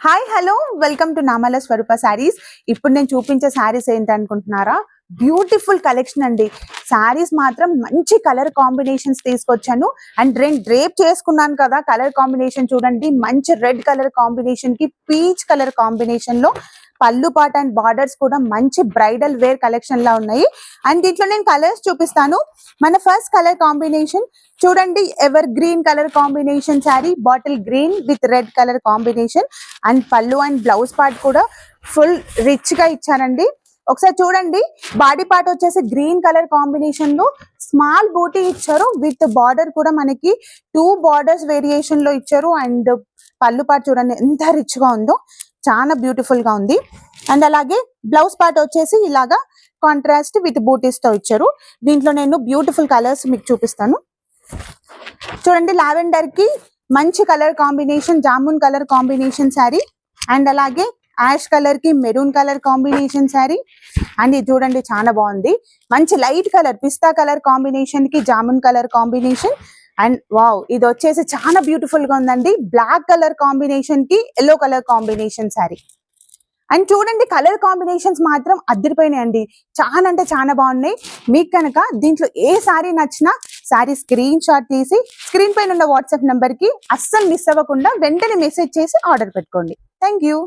Hi hello welcome to నామాల స్వరూప శారీస్. ఇప్పుడు నేను చూపించే శారీస్ ఏంటనుకుంటున్నారా? బ్యూటిఫుల్ కలెక్షన్ అండి. శారీస్ మాత్రం మంచి కలర్ కాంబినేషన్స్ తీసుకొచ్చాను. అండ్ డ్రేప్ చేసుకున్నాను కదా, కలర్ కాంబినేషన్ చూడండి. మంచి రెడ్ కలర్ కాంబినేషన్ కి పీచ్ కలర్ కాంబినేషన్ లో పళ్ళు పాట అండ్ బార్డర్స్ కూడా మంచి బ్రైడల్ వేర్ కలెక్షన్ లా ఉన్నాయి. అండ్ దీంట్లో నేను కలర్స్ చూపిస్తాను. మన ఫస్ట్ కలర్ కాంబినేషన్ చూడండి, ever green colour combination sari, bottle green with red colour combination. And పళ్ళు అండ్ బ్లౌజ్ పార్ట్ కూడా ఫుల్ రిచ్ గా ఇచ్చారండి. ఒకసారి చూడండి, బాడీ పార్ట్ వచ్చేసి గ్రీన్ కలర్ కాంబినేషన్ లో స్మాల్ బూటీ ఇచ్చారు. విత్ బార్డర్ కూడా మనకి 2 బార్డర్స్ వేరియేషన్ లో ఇచ్చారు. అండ్ పళ్ళు పార్ట్ చూడండి ఎంత రిచ్ గా ఉందో, చాలా బ్యూటిఫుల్ గా ఉంది. అండ్ అలాగే బ్లౌజ్ పార్ట్ వచ్చేసి ఇలాగా కాంట్రాస్ట్ విత్ బూటీస్ తో ఇచ్చారు. దీంట్లో నేను బ్యూటిఫుల్ కలర్స్ మీకు చూపిస్తాను. చూడండి, లావెండర్ కి మంచి colour combination, jamun colour combination sari. And అలాగే యాష్ కలర్ కి maroon colour combination sari. And ఇది చూడండి చాలా బాగుంది. మంచి లైట్ కలర్ పిస్తా కలర్ కాంబినేషన్ కి jamun colour combination. And wow, ఇది వచ్చేసి చాలా బ్యూటిఫుల్ గా ఉందండి. బ్లాక్ కలర్ కాంబినేషన్ కి yellow colour combination sari. And చూడండి, కలర్ కాంబినేషన్స్ మాత్రం అద్దరిపోయినాయి అండి. చాలా అంటే చాలా బాగున్నాయి. మీకు కనుక దీంట్లో ఏ శారీ నచ్చినా శారీ స్క్రీన్ షాట్ తీసి స్క్రీన్ పైన ఉన్న వాట్సాప్ నెంబర్ కి అస్సలు మిస్ అవ్వకుండా వెంటనే మెసేజ్ చేసి ఆర్డర్ పెట్టుకోండి. Thank you.